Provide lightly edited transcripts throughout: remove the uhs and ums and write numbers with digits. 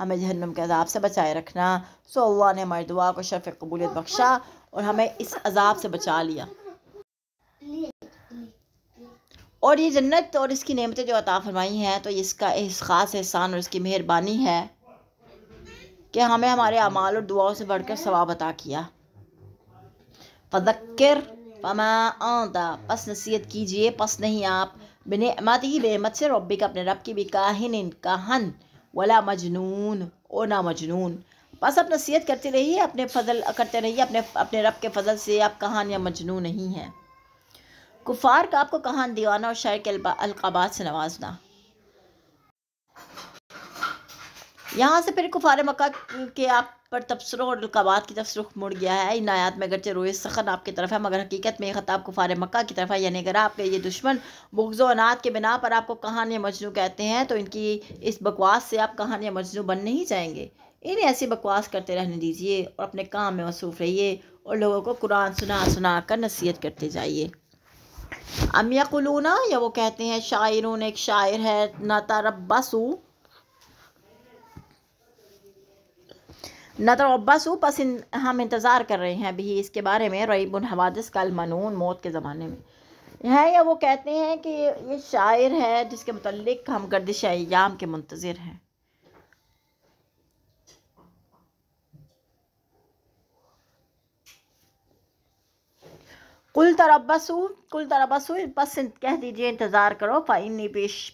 ہمیں جہنم کے عذاب سے بچائے رکھنا۔ سو اللہ نے ہماری دعا کو شرف قبولیت بخشا اور ہمیں اس عذاب سے بچا لیا۔ اور یہ جنت اور اس کی نعمتیں جو عطا فرمائی ہیں تو اس کا خاص احسان اور اس کی مہربانی ہے کہ ہمیں ہمارے اعمال اور دعاؤں سے بڑھ کر ثواب عطا کیا۔ فذکر فما انت، پس نصیحت کیجئے پس نہیں آپ، بنعمت ہی نعمت سے، ربک اپنے رب کی، بکاہن کاہن، ولا مجنون اور نہ مجنون، بس آپ نصیحت کرتے رہیے، اپنے فضل کرتے رہیے، اپنے رب کے فضل سے آپ کہان یا مجنون نہیں ہیں۔ کفار کا آپ کو کہان، دیوانہ اور شاعر کے القابات سے نوازنا۔ یہاں سے پھر کفار مکہ کے آپ پر تبصروں اور القابات کی طرف رخ مڑ گیا ہے۔ ان آیات میں اگرچہ روئے سخن آپ کی طرف ہے، مگر حقیقت میں یہ خطاب کفار مکہ کی طرف ہے، یعنی اگر آپ کے یہ دشمن بغض و عناد کے بنا پر آپ کو کہان یا مجنون کہتے ہیں تو ان کی اس بکواس سے آپ کہان یا مجنون بن نہیں جائیں گے۔ انہیں ایسی بکواس کرتے رہنے دیجیے اور اپنے کام میں مصروف رہیے اور لوگوں کو قرآن سنا سنا کر نصیحت کرتے جائیے۔ ام یقولون، یا وہ کہتے ہیں، شاعرون، ایک شاعر ہے، نتربص، پس ہم انتظار کر رہے ہیں، بھی اس کے بارے میں، ریب الحوادث کا المنون، موت کے زمانے میں ہے۔ یا وہ کہتے ہیں کہ یہ شاعر ہے جس کے متعلق ہم گردش ایام کے منتظر ہیں۔ قل تربصوا، پس کہہ دیجئے انتظار کرو، فإنی،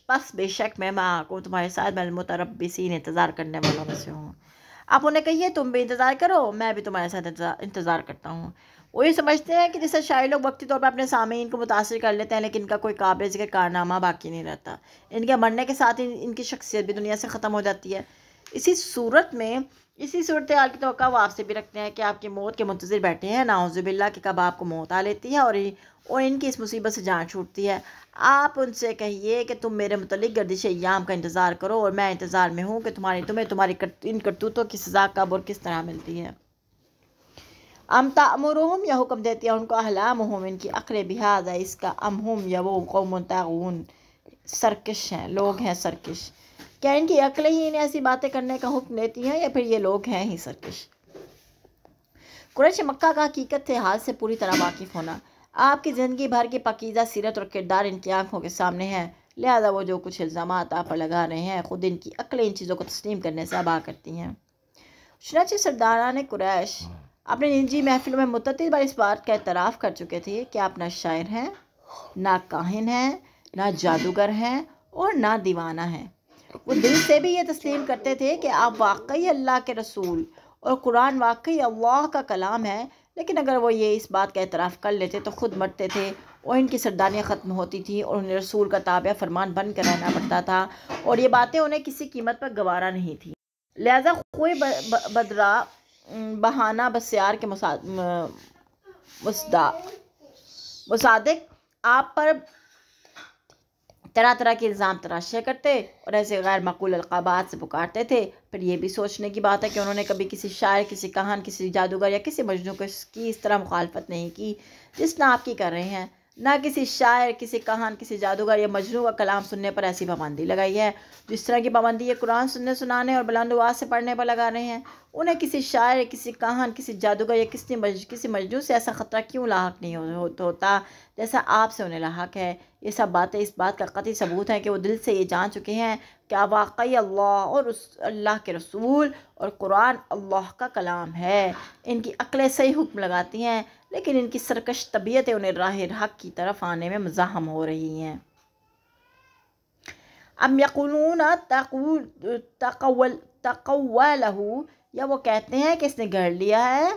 پس بے شک میں، معکم تمہارے ساتھ، من المتربصین، انتظار کرنے والوں میں سے ہوں۔ آپ انہیں کہیے تم بھی انتظار کرو، میں بھی تمہارے ساتھ انتظار کرتا ہوں۔ وہ یہ سمجھتے ہیں کہ جیسے شاعر لوگ وقتی طور پر اپنے سامعین کو متاثر کر لیتے ہیں لیکن ان کا کوئی قابل ذکر کارنامہ باقی نہیں رہتا، ان کے مرنے کے ساتھ ان کی شخصیت بھی دنیا سے ختم ہو جاتی ہے۔ اسی صورتحال کی توقع وہ آپ سے بھی رکھتے ہیں کہ آپ کی موت کے منتظر بیٹھے ہیں، نعوذ باللہ کہ کب آپ کو موت آ لیتی ہے اور ان کی اس مصیبت سے جان چھوٹتی ہے۔ آپ ان سے کہیے کہ تم میرے متعلق گردش ایام کا انتظار کرو اور میں انتظار میں ہوں کہ تمہیں تمہاری ان کرتوتوں کی سزا کب اور کس طرح ملتی ہے۔ ام تأمرہم، یا حکم دیتی ہے ان کو، احلامہم، ان کی عقلیں، بہذا، اس کا، ام ہم، یا وہ، قوم طاغون، سرکش ہیں، لوگ ہیں سرکش۔ کیا ان کی عقلیں ہی انہیں ایسی باتیں کرنے کا حکم دیتی ہیں یا پھر یہ لوگ ہیں ہی سرکش؟ قریش مکہ کا حقیقت سے حال سے پوری طرح واقف ہونا۔ آپ کی زندگی بھر کی پاکیزہ سیرت اور کردار ان کی آنکھوں کے سامنے ہے، لہذا وہ جو کچھ الزامات آپ پر لگا رہے ہیں خود ان کی عقلیں ان چیزوں کو تسلیم کرنے سے ابا کرتی ہیں۔ چنانچہ سرداران قریش اپنے نجی محفلوں میں متعدد بار اس بات کا اعتراف کر چکے تھے کہ آپ نہ شاعر ہیں، نہ کاہن ہیں، نہ جادوگر ہیں اور نہ دیوانہ ہیں۔ وہ دل سے بھی یہ تسلیم کرتے تھے کہ آپ واقعی اللہ کے رسول اور قرآن واقعی اللہ کا کلام ہے، لیکن اگر وہ یہ اس بات کا اعتراف کر لیتے تو خود مرتے تھے اور ان کی سرداریاں ختم ہوتی تھیں اور انہیں رسول کا تابع فرمان بن کر رہنا پڑتا تھا، اور یہ باتیں انہیں کسی قیمت پر گوارا نہیں تھی۔ لہذا کوئی بدرا بہانہ بسیار کے مصادق آپ پر طرح طرح کے الزام تراشیا کرتے اور ایسے غیر معقول القابات سے پکارتے تھے۔ پھر یہ بھی سوچنے کی بات ہے کہ انہوں نے کبھی کسی شاعر، کسی کہان، کسی جادوگر یا کسی مجنون کی اس طرح مخالفت نہیں کی جس طرح آپ کی کر رہے ہیں، نہ کسی شاعر، کسی کہان، کسی جادوگر یا مجنون کا کلام سننے پر ایسی پابندی لگائی ہے جس طرح کی پابندی یہ قرآن سننے سنانے اور بلند آواز سے پڑھنے پر لگا رہے ہیں۔ انہیں کسی شاعر، کسی کہان، کسی جادوگر یا کسی مجنون سے ایسا خطرہ کیوں لاحق نہیں ہوتا جیسا آپ سے انہیں لاحق ہے؟ یہ سب باتیں اس بات کا قطعی ثبوت ہیں کہ وہ دل سے یہ جان چکے ہیں کہ واقعی اللہ اور اللہ کے رسول اور قرآن اللہ کا کلام ہے۔ ان کی عقلیں صحیح حکم لگاتی ہیں لیکن ان کی سرکش طبیعتیں انہیں راہ حق کی طرف آنے میں مزاحم ہو رہی ہیں۔ ام یقولون تقولہ، یا وہ کہتے ہیں کہ اس نے گھڑ لیا ہے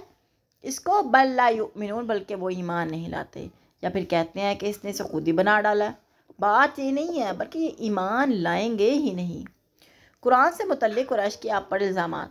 اس کو، بل لا یؤمنون، بلکہ وہ ایمان نہیں لاتے، یا پھر کہتے ہیں کہ اس نے اسے خود ہی بنا ڈالا۔ بات یہ نہیں ہے بلکہ یہ ایمان لائیں گے ہی نہیں۔ قرآن سے متعلق قریش کے آپ پر الزامات۔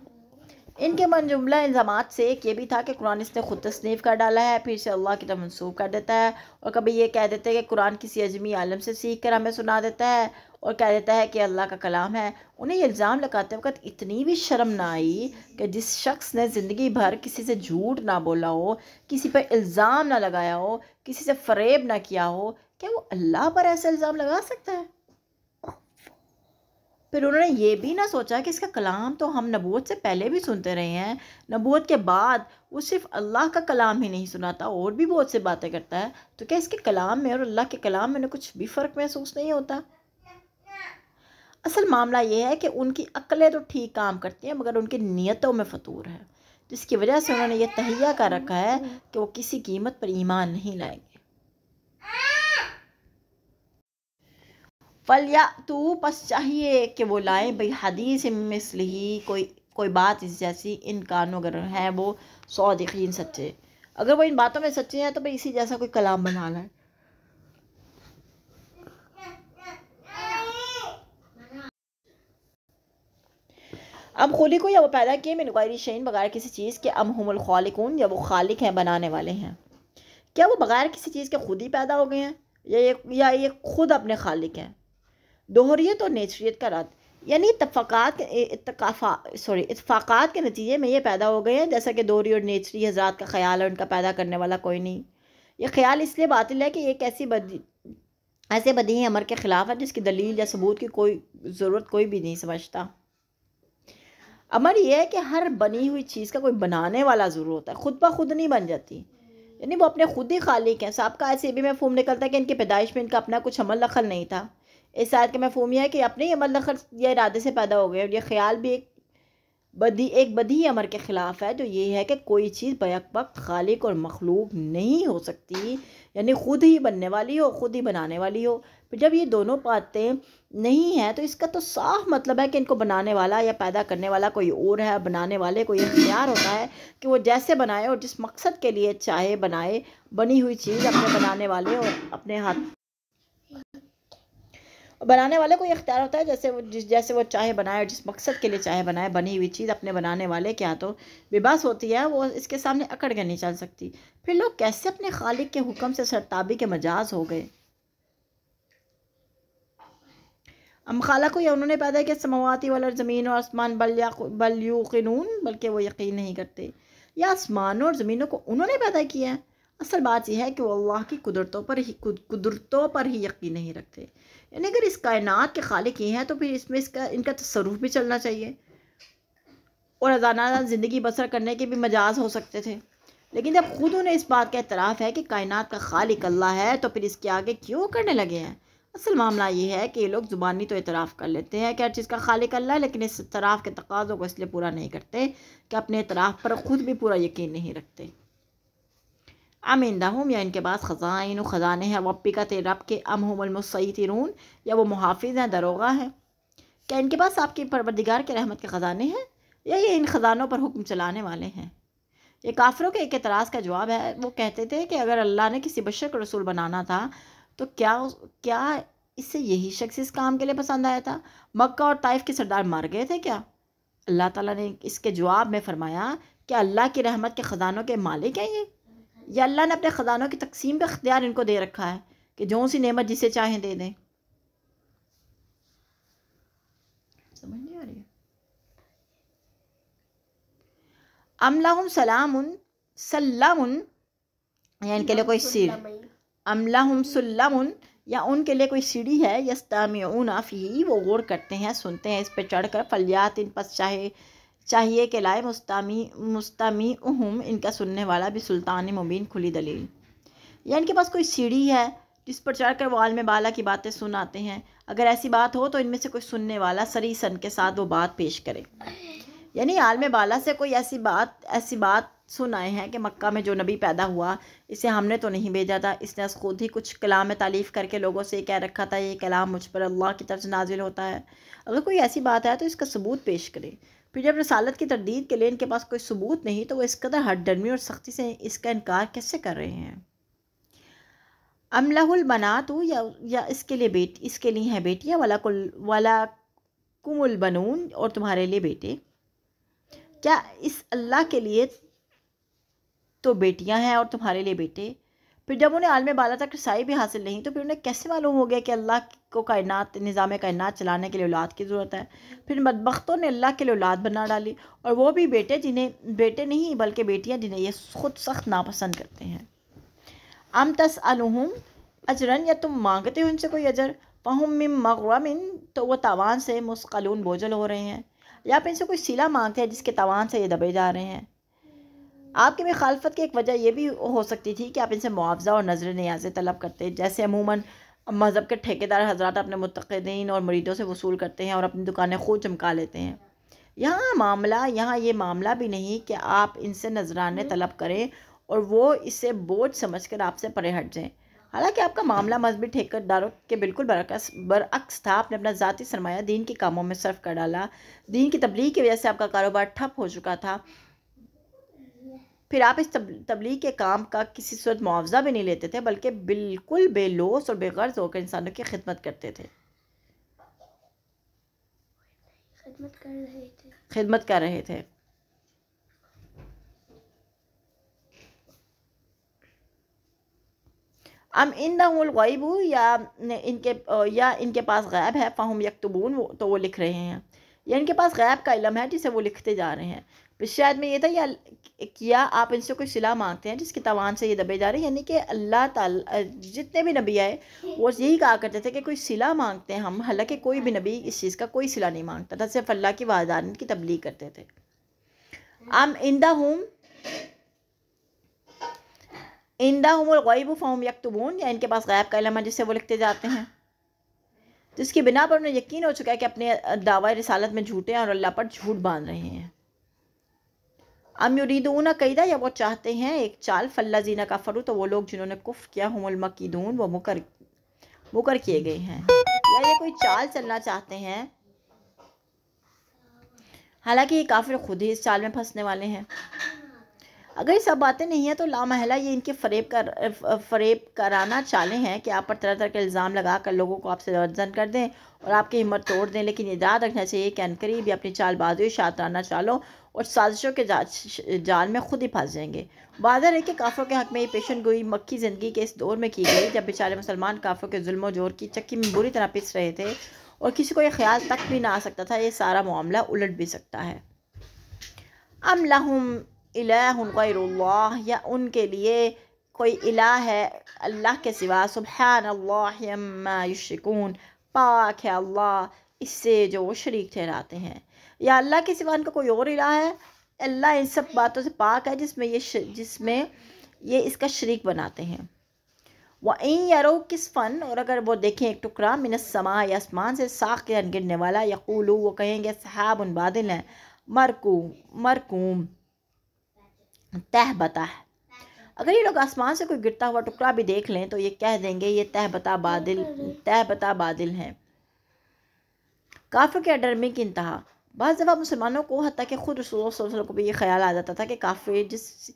ان کے من جملہ الزامات سے ایک یہ بھی تھا کہ قرآن اس نے خود تصنیف کر ڈالا ہے، پھر اسے اللہ کی طرف منسوب کر دیتا ہے، اور کبھی یہ کہہ دیتے ہیں کہ قرآن کسی عجمی عالم سے سیکھ کر ہمیں سنا دیتا ہے اور کہہ دیتا ہے کہ اللہ کا کلام ہے۔ انہیں یہ الزام لگاتے وقت اتنی بھی شرم نہ آئی کہ جس شخص نے زندگی بھر کسی سے جھوٹ نہ بولا ہو، کسی پر الزام نہ لگایا ہو، کسی سے فریب نہ کیا ہو، کیا وہ اللہ پر ایسا الزام لگا سکتا ہے؟ پھر انہوں نے یہ بھی نہ سوچا کہ اس کا کلام تو ہم نبوت سے پہلے بھی سنتے رہے ہیں، نبوت کے بعد وہ صرف اللہ کا کلام ہی نہیں سناتا اور بھی بہت سے باتیں کرتا ہے، تو کیا اس کے کلام میں اور اللہ کے کلام میں کچھ بھی فرق محسوس نہیں ہوتا؟ اصل معاملہ یہ ہے کہ ان کی عقلیں تو ٹھیک کام کرتی ہیں مگر ان کی نیتوں میں فطور ہے، جس کی وجہ سے انہوں نے یہ تہیہ کر رکھا ہے کہ وہ کسی قیمت پر ایمان نہیں لائیں گے۔ فَلْيَأْتُوا پس چاہیے کہ وہ لائیں بھئی حدیث مثلہ کوئی بات اس جیسی، ان کانوں اگر ہیں وہ صادقین سچے، اگر وہ ان باتوں میں سچے ہیں تو بھئی اسی جیسا کوئی کلام بنا لائیں۔ ام خلقوا یا وہ پیدا کیے من غیر شیء بغیر کسی چیز کے، ام ہم الخالقون یا وہ خالق ہیں بنانے والے ہیں، کیا وہ بغیر کسی چیز کے خود ہی پیدا ہو گئے ہیں یا یہ خود اپنے خالق ہیں؟ دوہریت اور نیچریت کا رد، یعنی اتفاقات کے نتیجے میں یہ پیدا ہو گئے ہیں، جیسا کہ دوہری اور نیچری حضرات کا خیال ہے ان کا پیدا کرنے والا کوئی نہیں۔ یہ خیال اس لیے باطل ہے کہ یہ ایک ایسے بدیہی امر کے خلاف ہے جس کی دلیل یا ثبوت کی کوئی ضرورت کوئی بھی نہیں سمجھتا۔ امر یہ ہے کہ ہر بنی ہوئی چیز کا کوئی بنانے والا ضرور ہوتا ہے، خود بخود نہیں بن جاتی، یعنی وہ اپنے خود ہی خالق ہیں۔ صاحب کا ایسے بھی مفہوم نکلتا ہے کہ ان کی پیدائش میں ان کا اپنا کچھ عمل دخل نہیں تھا۔ اس آیت کا مفہوم یہ ہے کہ اپنے ہی عمل دخل یا ارادے سے پیدا ہو گئے، اور یہ خیال بھی ایک بدیہی امر کے خلاف ہے، جو یہ ہے کہ کوئی چیز بیک وقت خالق اور مخلوق نہیں ہو سکتی، یعنی خود ہی بننے والی ہو خود ہی بنانے والی ہو۔ پھر جب یہ دونوں باتیں نہیں ہیں تو اس کا تو صاف مطلب ہے کہ ان کو بنانے والا یا پیدا کرنے والا کوئی اور ہے، بنانے والے کو یہ اختیار ہوتا ہے کہ وہ جیسے بنائے اور جس مقصد کے لیے چاہے بنائے، بنی ہوئی چیز اپنے بنانے والے اور اپنے ہاتھ بنانے والے کو یہ اختیار ہوتا ہے جیسے وہ چاہے بنائے اور جس مقصد کے لیے چاہے بنائے، بنی ہوئی چیز اپنے بنانے والے کے ہاتھوں بے بس ہوتی ہے، وہ اس کے سامنے اکڑ کے نہیں چل سکتی۔ پھر لوگ کیسے اپنے خالق کے حکم سے سرتابی کے مجاز ہو گئے؟ ام خالقوا یا انہوں نے پیدا کیا سماواتی والارض زمین اور آسمان، بل یوقنون بلکہ وہ یقین نہیں کرتے، یا آسمانوں اور زمینوں کو انہوں نے پیدا کیا ہے۔ اصل بات یہ ہے کہ وہ اللہ کی قدرتوں پر ہی یقین نہیں رکھتے، یعنی اگر اس کائنات کے خالق یہ ہیں تو پھر اس میں ان کا تصرف بھی چلنا چاہیے اور ازانہ زندگی بسر کرنے کے بھی مجاز ہو سکتے تھے، لیکن جب خود انہیں اس بات کا اعتراف ہے کہ کائنات کا خالق اللہ ہے تو پھر اس کے آگے کیوں کرنے لگے ہیں؟ اصل معاملہ یہ ہے کہ یہ لوگ زبانی تو اعتراف کر لیتے ہیں کہ ہر چیز کا خالق اللہ ہے، لیکن اس اعتراف کے تقاضوں کو اس لیے پورا نہیں کرتے کہ اپنے اعتراف پر خود بھی پورا یقین نہیں رکھتے۔ ام عندہم یا ان کے پاس خزائن و خزانے ہیں ربک کا تیرے رب کے، ام هم المسیطرون یا وہ محافظ ہیں داروغہ ہیں، کیا ان کے پاس آپ کی پروردگار کے رحمت کے خزانے ہیں یا یہ ان خزانوں پر حکم چلانے والے ہیں؟ یہ کافروں کے ایک اعتراض کا جواب ہے۔ وہ کہتے تھے کہ اگر اللہ نے کسی بشر کو رسول بنانا تھا تو کیا اس سے یہی شخص اس کام کے لیے پسند آیا تھا؟ مکہ اور طائف کے سردار مر گئے تھے کیا؟ اللہ تعالیٰ نے اس کے جواب میں فرمایا کہ اللہ کی رحمت کے خزانوں کے مالک ہیں یہ، یا اللہ نے اپنے خزانوں کی تقسیم کا اختیار ان کو دے رکھا ہے کہ جو سی نعمت جسے چاہیں دے دیں؟ سمجھ نہیں آ رہی ہے؟ ام لہم سلام یا ان کے لیے کوئی سیڑھی، ام لہم سلم یا ان کے لیے کوئی سیڑھی ہے، یستمعون فیہ وہ غور کرتے ہیں سنتے ہیں اس پہ چڑھ کر، فلیات ان پس چاہیے کہ لائے مستمیعہم ان کا سننے والا بھی سلطان مبین کھلی دلیل، یا ان کے پاس کوئی سیڑھی ہے جس پر چڑھ کر وہ عالم بالا کی باتیں سناتے ہیں، اگر ایسی بات ہو تو ان میں سے کوئی سننے والا سری سن کے ساتھ وہ بات پیش کرے، یعنی عالم بالا سے کوئی ایسی بات سن آئے ہیں کہ مکہ میں جو نبی پیدا ہوا اسے ہم نے تو نہیں بھیجا تھا، اس نے خود ہی کچھ کلام میں تالیف کر کے لوگوں سے یہ کہہ رکھا تھا یہ کلام مجھ پر اللہ کی طرف سے نازل ہوتا ہے، اگر کوئی ایسی بات ہے تو اس کا ثبوت پیش کرے۔ پھر جب رسالت کی تردید کے لیے ان کے پاس کوئی ثبوت نہیں تو وہ اس قدر ہٹ ڈرمی اور سختی سے اس کا انکار کیسے کر رہے ہیں؟ ام لہ البنات یا اس کے لیے ہیں بیٹیاں، وَلَکُمُ الْبَنُونَ اور تمہارے لیے بیٹے، کیا اس اللہ کے لیے تو بیٹیاں ہیں اور تمہارے لیے بیٹے؟ پھر جب انہیں عالم بالا تک رسائی بھی حاصل نہیں تو پھر انہیں کیسے معلوم ہو گیا کہ اللہ کو نظام کائنات چلانے کے لیے اولاد کی ضرورت ہے؟ پھر بدبختوں نے اللہ کے لیے اولاد بنا ڈالی، اور وہ بھی بیٹے نہیں بلکہ بیٹیاں جنہیں یہ خود سخت ناپسند کرتے ہیں۔ ام تسألہم اجرا یا تم مانگتے ہو ان سے کوئی اجر، فہم من مغرم، تو وہ تاوان سے مثقلون بوجھل ہو رہے ہیں، یا پھر ان سے کوئی صلہ مانگتے ہیں جس کے تاوان سے یہ دبے جا رہے ہیں۔ آپ کی مخالفت کی ایک وجہ یہ بھی ہو سکتی تھی کہ آپ ان سے معاوضہ اور نظر نیازیں طلب کرتے، جیسے عموماً مذہب کے ٹھیکیدار حضرات اپنے متقدین اور مریدوں سے وصول کرتے ہیں اور اپنی دکانیں خود چمکا لیتے ہیں۔ یہاں یہ معاملہ بھی نہیں کہ آپ ان سے نذرانے طلب کریں اور وہ اسے بوجھ سمجھ کر آپ سے پرے ہٹ جائیں۔ حالانکہ آپ کا معاملہ مذہبی ٹھیکیداروں کے بالکل برعکس تھا۔ آپ نے اپنا ذاتی سرمایہ دین کے کاموں میں صرف کر ڈالا، دین کی تبلیغ کی وجہ سے آپ کا کاروبار ٹھپ ہو چکا تھا، پھر آپ اس تبلیغ کے کام کا کسی صورت معاوضہ بھی نہیں لیتے تھے، بلکہ بالکل بے لوث اور بے غرض ہو کر انسانوں کی خدمت کرتے تھے، خدمت کر رہے تھے۔ ام عندهم الغیب، یا ان کے پاس غیب ہے، فہم یکتبون، تو وہ لکھ رہے ہیں، یا ان کے پاس غیب کا علم ہے جسے وہ لکھتے جا رہے ہیں۔ پچھلی آیت میں یہ تھا یا آپ ان سے کوئی صلہ مانگتے ہیں جس کے تاوان سے یہ دبے جا رہے ہیں، یعنی کہ اللہ تعالی جتنے بھی نبی آئے وہ یہی کہا کرتے تھے کہ کوئی صلہ مانگتے ہیں ہم، حالانکہ کوئی بھی نبی اس چیز کا کوئی صلہ نہیں مانگتا تھا، صرف اللہ کی وحدانیت کی تبلیغ کرتے تھے۔ ام عندهم الغیب فہم یکتبون، یا ان کے پاس غیب کا علم ہے جسے وہ لکھتے جاتے ہیں، جس کی بنا پر انہیں یقین ہو چکا ہے کہ اپنے دعوی رسالت میں جھوٹے ہیں اور اللہ پر جھوٹ باندھ رہے ہیں۔ ام یریدون کیدا، یا وہ چاہتے ہیں ایک چال، فالذین کفروا، تو وہ لوگ جنہوں نے کفر کیا، ہم المکیدون، وہ مکر کیے گئے ہیں، یا یہ کوئی چال چلنا چاہتے ہیں، حالانکہ یہ کافر خود ہی اس چال میں پھنسنے والے ہیں۔ اگر یہ سب باتیں نہیں ہیں تو لامحالہ یہ ان کے فریب کرانا چالیں ہیں کہ آپ پر طرح طرح کے الزام لگا کر لوگوں کو آپ سے بدظن کر دیں اور آپ کی ہمت توڑ دیں، لیکن یہ یاد رکھنا چاہیے کہ عنقریب یہ اپنی چال بازی، شاطرانہ چالوں اور سازشوں کے جال میں خود ہی پھنس جائیں گے۔ واضح ہے کہ کافروں کے حق میں یہ پیشن گوئی مکی زندگی کے اس دور میں کی گئی جب بیچارے مسلمان کافروں کے ظلم و جور کی چکی میں بری طرح پس رہے تھے اور کسی کو یہ خیال تک بھی نہ آ سکتا تھا یہ سارا معاملہ الٹ بھی سکتا ہے۔ ام لہم الہ غیر اللہ، یا ان کے لیے کوئی الہ ہے اللہ کے سوا، سبحان اللہ عما یشرکون، پاک ہے اللہ اس سے جو وہ شریک ٹھہراتے ہیں، یا اللہ کے سوا ان کا کوئی اور الہ ہے؟ اللہ ان سب باتوں سے پاک ہے جس میں یہ اس کا شریک بناتے ہیں۔ وَإِن يَرَوْا كِسْفًا، اور اگر وہ دیکھیں ایک ٹکڑا، من السماء، یا آسمان سے، ساقطاً گرنے والا، یقولوا، وہ کہیں گے سحاب بادل ہیں، مرکوم تہ بتہ۔ اگر یہ لوگ آسمان سے کوئی گرتا ہوا ٹکڑا بھی دیکھ لیں تو یہ کہہ دیں گے یہ تہ بتہ بادل ہیں۔ کافر کے ڈرنے کی انتہا۔ بعض دفعہ مسلمانوں کو، حتیٰ کہ خود رسول اللہ صلی اللہ علیہ وسلم کو بھی یہ خیال آ جاتا تھا کہ کافر جس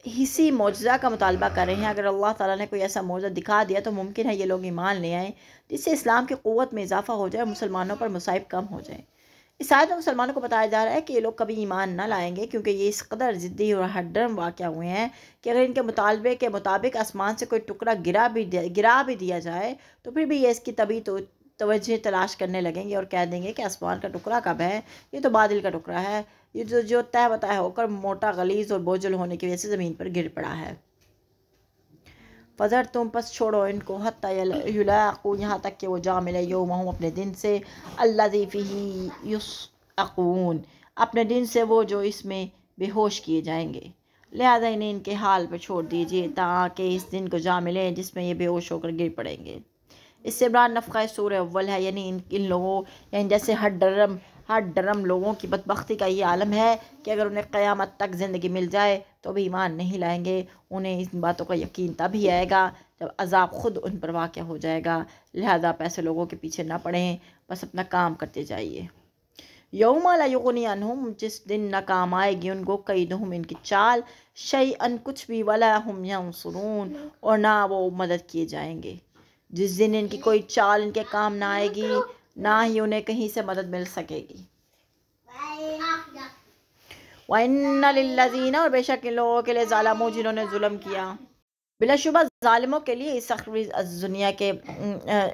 حصی معجزہ کا مطالبہ کر رہے ہیں، اگر اللہ تعالیٰ نے کوئی ایسا معجزہ دکھا دیا تو ممکن ہے یہ لوگ ایمان لے آئیں، جس سے اسلام کی قوت میں اضافہ ہو جائے اور مسلمانوں پر مصائب کم ہو جائیں۔ اس آیت میں مسلمانوں کو بتایا جا رہا ہے کہ یہ لوگ کبھی ایمان نہ لائیں گے، کیونکہ یہ اس قدر ضدی اور ہڈرم واقع ہوئے ہیں کہ اگر ان کے مطالبے کے مطابق آسمان سے کوئی ٹکڑا گرا بھی دیا جائے تو پھر بھی یہ اس کی طبی توجہ تلاش کرنے لگیں گے اور کہہ دیں گے کہ آسمان کا ٹکڑا کب ہے، یہ تو بادل کا ٹکڑا ہے، یہ جو تہ بتہ ہو کر موٹا، غلیظ اور بوجھل ہونے کی وجہ سے زمین پر گر پڑا ہے۔ فذر، تم پس چھوڑو ان کو، حتی یلاقوا، یہاں تک کہ وہ جا ملے، یومہم، اپنے دن سے، الذی فیہ یصعقون، اپنے دن سے وہ جو اس میں بے ہوش کیے جائیں گے۔ لہذا انہیں ان کے حال پر چھوڑ دیجیے تاکہ اس دن کو جا ملے جس میں یہ بے ہوش ہو کر گر پڑیں گے۔ اس سے مراد نفخہ سور اول ہے، یعنی ان لوگوں، یعنی جیسے ہر ڈرم لوگوں کی بدبختی کا یہ عالم ہے کہ اگر انہیں قیامت تک زندگی مل جائے تو بھی ایمان نہیں لائیں گے۔ انہیں ان باتوں کا یقین تب ہی آئے گا جب عذاب خود ان پر واقع ہو جائے گا۔ لہذا آپ ایسے لوگوں کے پیچھے نہ پڑیں، بس اپنا کام کرتے جائیے۔ یوم لا یغنی عنہم، جس دن نہ کام آئے گی ان کو، قیدہم، ان کی چال، شیئن، کچھ بھی، ولا ہم ینصرون، اور نہ وہ مدد کیے جائیں گے۔ جس دن ان کی کوئی چال ان کے کام نہ آئے گی، نہ ہی انہیں کہیں سے مدد مل سکے گی۔ وَإِنَّ لِلَّذِينَ، اور بے شک ان لوگوں کے لیے، ظالموا، جنہوں نے ظلم کیا، بلا شبہ ظالموں کے لیے اس دنیا کے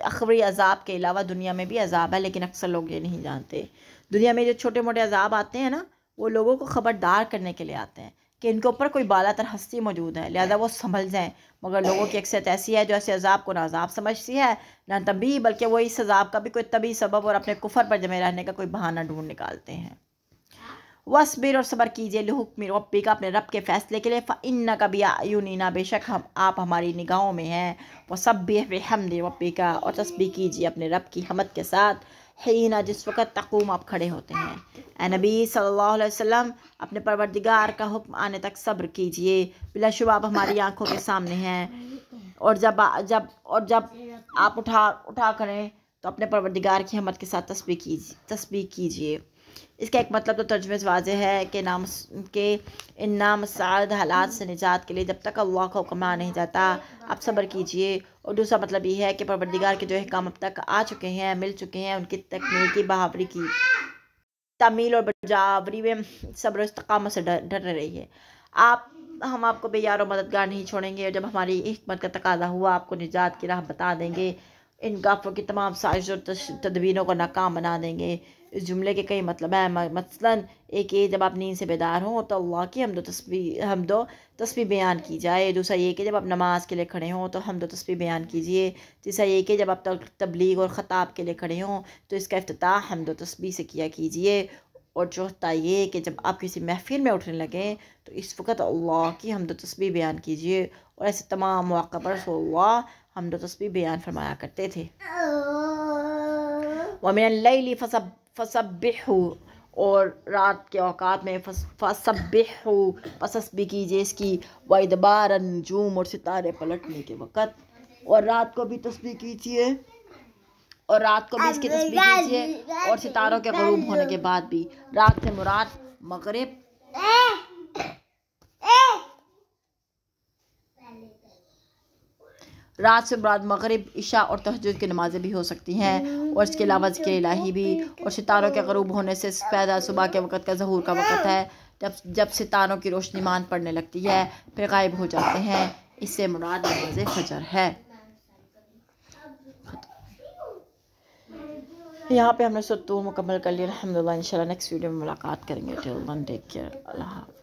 اخروی عذاب کے علاوہ دنیا میں بھی عذاب ہے، لیکن اکثر لوگ یہ نہیں جانتے۔ دنیا میں جو چھوٹے موٹے عذاب آتے ہیں نا، وہ لوگوں کو خبردار کرنے کے لیے آتے ہیں کہ ان کے اوپر کوئی بالا تر ہستی موجود ہے، لہذا وہ سنبھل جائیں، مگر لوگوں کی اکثریت ایسی ہے جو ایسے عذاب کو نہ عذاب سمجھتی ہے نہ تنبیہ، بلکہ وہ اس عذاب کا بھی کوئی طبعی سبب اور اپنے کفر پر جمے رہنے کا کوئی بہانہ ڈھونڈ نکالتے ہیں۔ وَاصْبِرْ، اور صبر کیجیے، لِحُکْمِ رَبِّکَ، اپنے رب کے فیصلے کے لیے، فَإِنَّکَ بِأَعْیُنِنَا، بے شک آپ ہماری نگاہوں میں ہیں، وَسَبِّحْ بِحَمْدِ رَبِّکَ، اور تسبیح کیجیے اپنے رب کی حمد کے ساتھ، حین، جس وقت تقوم، آپ کھڑے ہوتے ہیں۔ اے نبی صلی اللہ علیہ وسلم، اپنے پروردگار کا حکم آنے تک صبر کیجیے، بلا شبہ آپ ہماری آنکھوں کے سامنے ہیں، اور جب آپ اٹھا کریں تو اپنے پروردگار کی حمد کے ساتھ تسبیح کیجیے۔ اس کا ایک مطلب تو ترجمے سے واضح ہے کہ ان نامساعد حالات سے نجات کے لیے جب تک اللہ کا حکم نہیں جاتا آپ صبر کیجیے، اور دوسرا مطلب یہ ہے کہ پروردگار کے جو احکام اب تک آ چکے ہیں، مل چکے ہیں، ان کی تکمیل کی بہابری کی تعمیل اور بجاوری میں صبر و استقامت سے ڈر رہی ہے۔ ہم آپ کو بے یار و مددگار نہیں چھوڑیں گے، اور جب ہماری حکمت کا تقاضا ہوا آپ کو نجات کی راہ بتا دیں گے، ان کافروں کی تمام سازش اور تدبیروں کو ناکام بنا دیں گے۔ اس جملے کے کئی مطلب ہیں، مثلاً ایک یہ جب آپ نیند سے بیدار ہوں تو اللہ کی حمد و تسبیح بیان کی جائے، دوسرا یہ کہ جب آپ نماز کے لیے کھڑے ہوں تو حمد و تسبیح بیان کیجیے، تیسرا یہ کہ جب آپ تبلیغ اور خطاب کے لیے کھڑے ہوں تو اس کا افتتاح حمد و تسبیح سے کیا کیجیے، اور چوتھا یہ کہ جب آپ کسی محفل میں اٹھنے لگیں تو اس وقت اللہ کی حمد و تسبیح بیان کیجیے، اور ایسے تمام مواقع پر رسول اللہ حمد و تسبیح بیان فرمایا کرتے تھے۔ وَمِنَ اللَّيْلِ فَسَبِّحْهُ، اور رات کے اوقات میں فَسَبِّحْهُ، پس تسبیح کیجیے اس کی، وَإِدْبَارَ النُّجُومِ، اور ستارے پلٹنے کے وقت، اور رات کو بھی تسبیح کیجیے، اور رات کو بھی اس کی تسبیح کیجیے، اور ستاروں کے غروب ہونے کے بعد بھی۔ رات سے مراد مغرب عشاء اور تہجد کی نمازیں بھی ہو سکتی ہیں، اور اس کے علاوہ ذکر الہی بھی، اور ستاروں کے غروب ہونے سے پیدا صبح کے وقت کا ظہور کا وقت ہے، جب ستاروں کی روشنی مان پڑنے لگتی ہے پھر غائب ہو جاتے ہیں، اس سے مراد نماز فجر ہے۔ یہاں پہ ہم نے سورۃ طور مکمل کر لی، الحمدللہ۔ انشاءاللہ نیکسٹ ویڈیو میں ملاقات کریں گے، ٹل دین ٹیک کیئر، اللہ حافظ۔